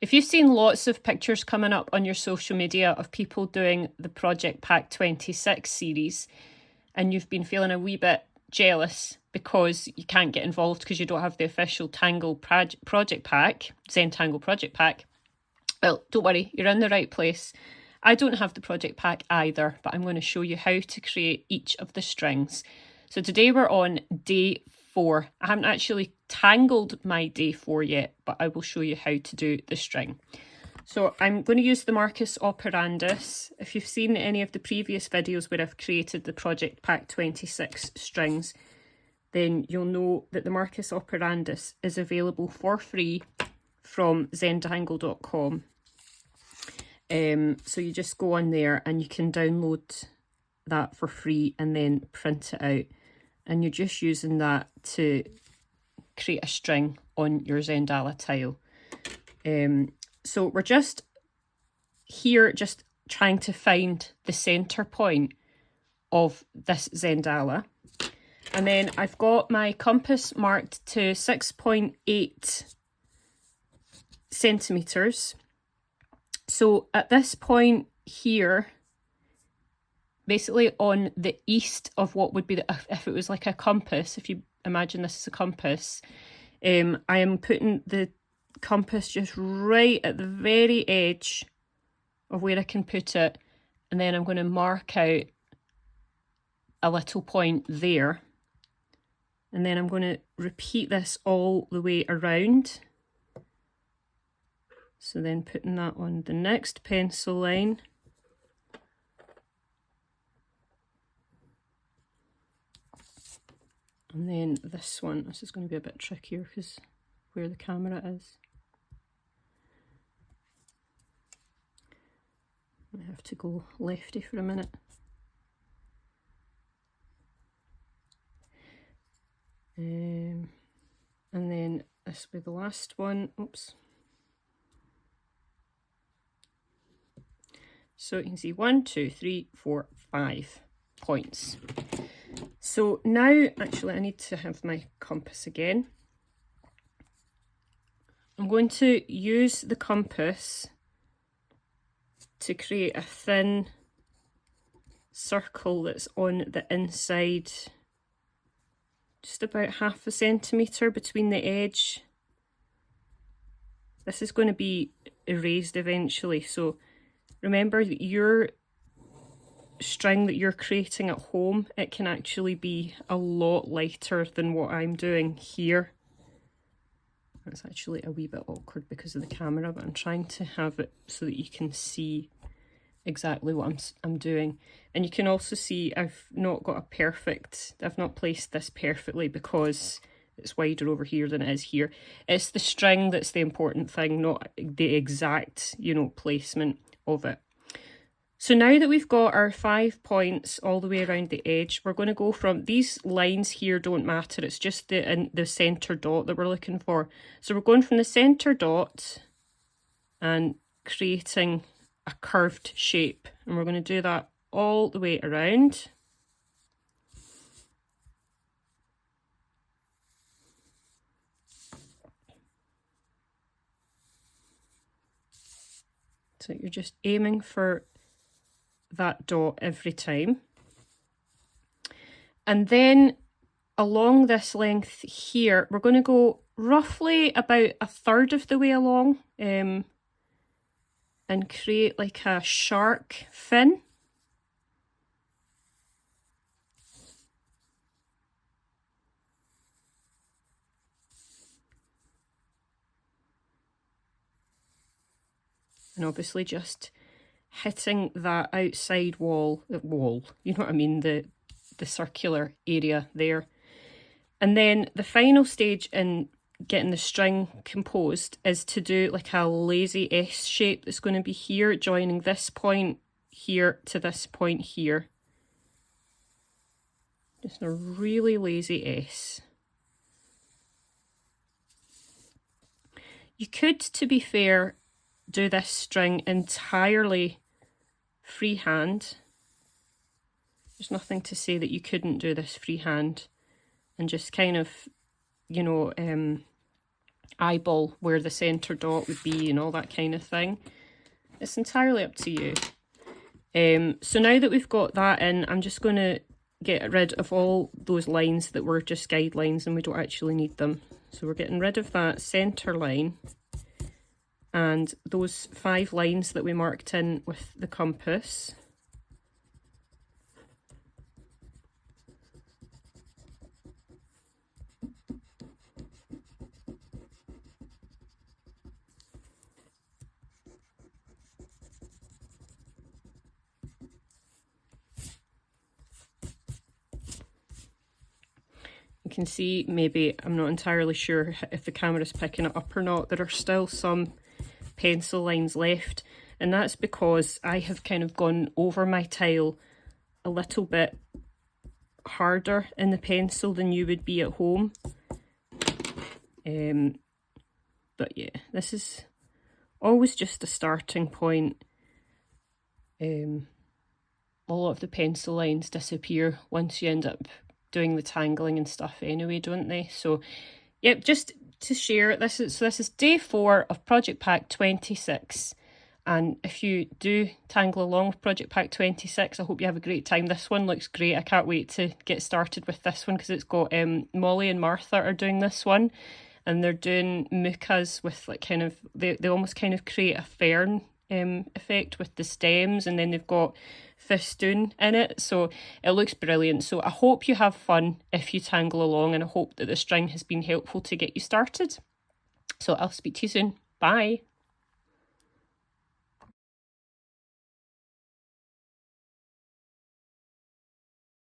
If you've seen lots of pictures coming up on your social media of people doing the Project Pack 26 series, and you've been feeling a wee bit jealous because you can't get involved because you don't have the official Project Pack, Zentangle Project Pack, well, don't worry, you're in the right place. I don't have the Project Pack either, but I'm going to show you how to create each of the strings. So today we're on day 4. I haven't actually tangled my day 4 yet, but I will show you how to do the string. So I'm going to use the Marcus Operandus. If you've seen any of the previous videos where I've created the Project Pack 26 strings, then you'll know that the Marcus Operandus is available for free from Zentangle.com. So you just go on there and you can download that for free and then print it out. And you're just using that to create a string on your Zentangle tile. So we're just here, just trying to find the center point of this Zentangle. And then I've got my compass marked to 6.8 centimeters. So at this point here, basically on the east of what would be, if it was like a compass, if you imagine this as a compass, I am putting the compass just right at the very edge of where I can put it, and then I'm going to mark out a little point there, and then I'm going to repeat this all the way around. So then putting that on the next pencil line, and then this one, this is going to be a bit trickier because where the camera is. I have to go lefty for a minute. And then this will be the last one. Oops. So you can see 1, 2, 3, 4, 5 points. So now, actually, I need to have my compass again. I'm going to use the compass to create a thin circle that's on the inside, just about 0.5 centimetre between the edge. This is going to be erased eventually, so remember that your string that you're creating at home, it can actually be a lot lighter than what I'm doing here. That's actually a wee bit awkward because of the camera, but I'm trying to have it so that you can see exactly what I'm doing. And you can also see I've not placed this perfectly because it's wider over here than it is here. It's the string that's the important thing, not the exact, placement of it. So now that we've got our 5 points all the way around the edge, we're going to go from, these lines here don't matter, it's just the centre dot that we're looking for. So we're going from the centre dot and creating a curved shape, and we're going to do that all the way around. So you're just aiming for that dot every time. And then along this length here, we're going to go roughly about 1/3 of the way along and create like a shark fin. And obviously just hitting that outside wall, you know what I mean, the circular area there. And then the final stage in getting the string composed is to do like a lazy S shape that's going to be here, joining this point here to this point here. Just a really lazy S. You could, to be fair, do this string entirely freehand. There's nothing to say that you couldn't do this freehand and just kind of, eyeball where the centre dot would be and all that kind of thing. It's entirely up to you. So now that we've got that in, I'm just going to get rid of all those lines that were just guidelines and we don't actually need them. So we're getting rid of that centre line and those 5 lines that we marked in with the compass. You can see, maybe, I'm not entirely sure if the camera's picking it up or not, there are still some pencil lines left, and that's because I have kind of gone over my tile a little bit harder in the pencil than you would be at home. But yeah, this is always just a starting point. A lot of the pencil lines disappear once you end up doing the tangling and stuff anyway, don't they? So yep, just to share, this is day 4 of Project Pack 26, and if you do tangle along with Project Pack 26, I hope you have a great time. This one looks great. I can't wait to get started with this one because it's got Molly and Martha are doing this one, and they're doing mukas with like kind of, they almost kind of create a fern effect with the stems, and then they've got festoon in it, so it looks brilliant. So I hope you have fun if you tangle along, and I hope that the string has been helpful to get you started. So I'll speak to you soon. Bye.